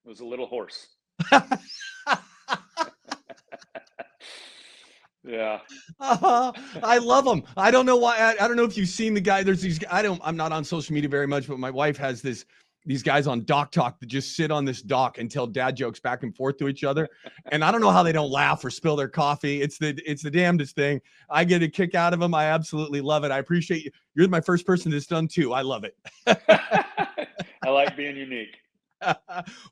It was a little horse. Yeah. I love them. I don't know why. I don't know if you've seen the guy. There's these. I'm not on social media very much, but my wife has these guys on Doc Talk that just sit on this dock and tell dad jokes back and forth to each other. And I don't know how they don't laugh or spill their coffee. It's the damnedest thing. I get a kick out of them. I absolutely love it. I appreciate you. You're my first person that's done too. I love it. I like being unique.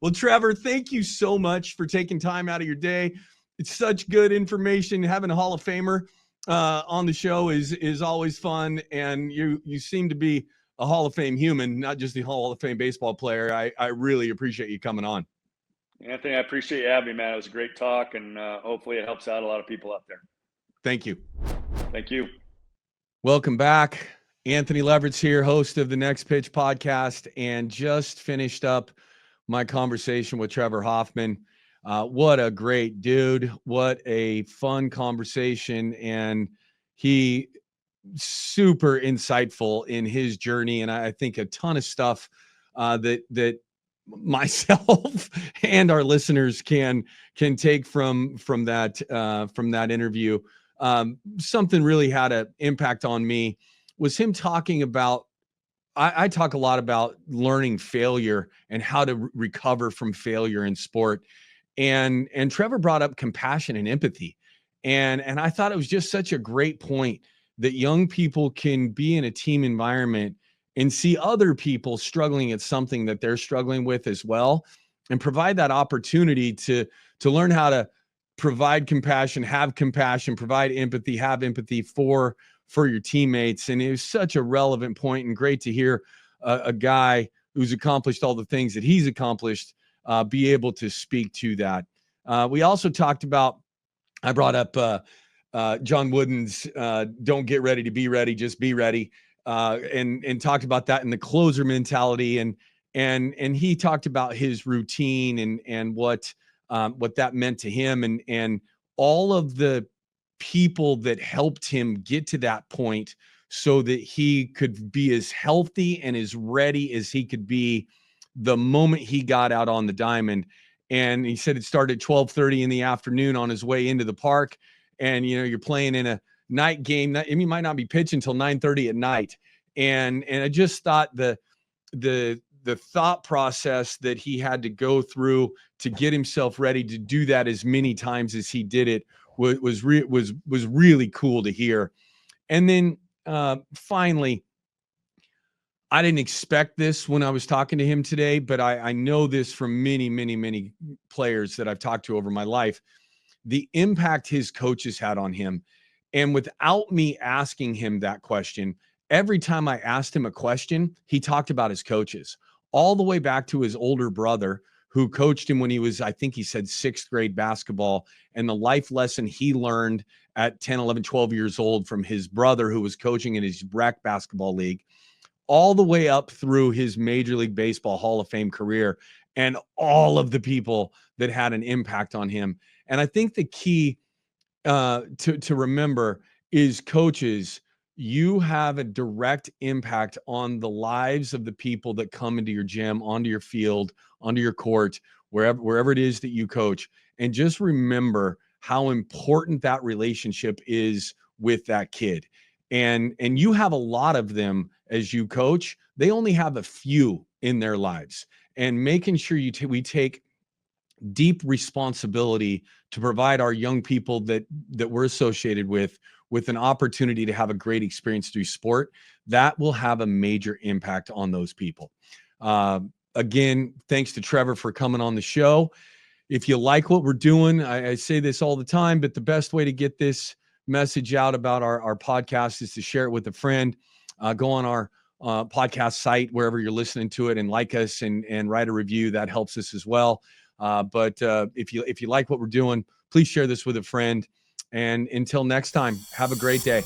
Well, Trevor, thank you so much for taking time out of your day. It's such good information. Having a Hall of Famer on the show is always fun. And you seem to be a Hall of Fame human, not just the Hall of Fame baseball player. I really appreciate you coming on. Anthony, I appreciate you having me, man. It was a great talk, and hopefully it helps out a lot of people out there. Thank you. Thank you. Welcome back. Anthony Leverett's here, host of the Next Pitch podcast, and just finished up my conversation with Trevor Hoffman. What a great dude. What a fun conversation. And he super insightful in his journey. And I think a ton of stuff that myself and our listeners can take from that interview. Something really had an impact on me was him talking about, I talk a lot about learning failure and how to recover from failure in sport. And Trevor brought up compassion and empathy. And I thought it was just such a great point that young people can be in a team environment and see other people struggling at something that they're struggling with as well, and provide that opportunity to learn how to provide compassion, have compassion, provide empathy, have empathy for your teammates. And it was such a relevant point, and great to hear a guy who's accomplished all the things that he's accomplished be able to speak to that. We also talked about, I brought up John Wooden's "Don't get ready to be ready, just be ready," and talked about that in the closer mentality, and he talked about his routine and what that meant to him, and all of the people that helped him get to that point so that he could be as healthy and as ready as he could be the moment he got out on the diamond. And he said it started 12:30 in the afternoon on his way into the park. And, you're playing in a night game. I mean, you might not be pitching until 9:30 at night. And I just thought the thought process that he had to go through to get himself ready to do that as many times as he did it was really cool to hear. And then finally, I didn't expect this when I was talking to him today, but I know this from many, many, many players that I've talked to over my life, the impact his coaches had on him. And without me asking him that question, every time I asked him a question, he talked about his coaches, all the way back to his older brother who coached him when he was, I think he said, 6th grade basketball, and the life lesson he learned at 10, 11, 12 years old from his brother who was coaching in his rec basketball league, all the way up through his Major League Baseball Hall of Fame career, and all of the people that had an impact on him. And I think the key to remember is, coaches, you have a direct impact on the lives of the people that come into your gym, onto your field, onto your court, wherever it is that you coach. And just remember how important that relationship is with that kid. And you have a lot of them as you coach. They only have a few in their lives, and making sure we take deep responsibility to provide our young people that we're associated with an opportunity to have a great experience through sport, that will have a major impact on those people. Again, thanks to Trevor for coming on the show. If you like what we're doing, I say this all the time, but the best way to get this message out about our podcast is to share it with a friend. Go on our podcast site, wherever you're listening to it, and like us and write a review. That helps us as well. But if you like what we're doing, please share this with a friend. And until next time, have a great day.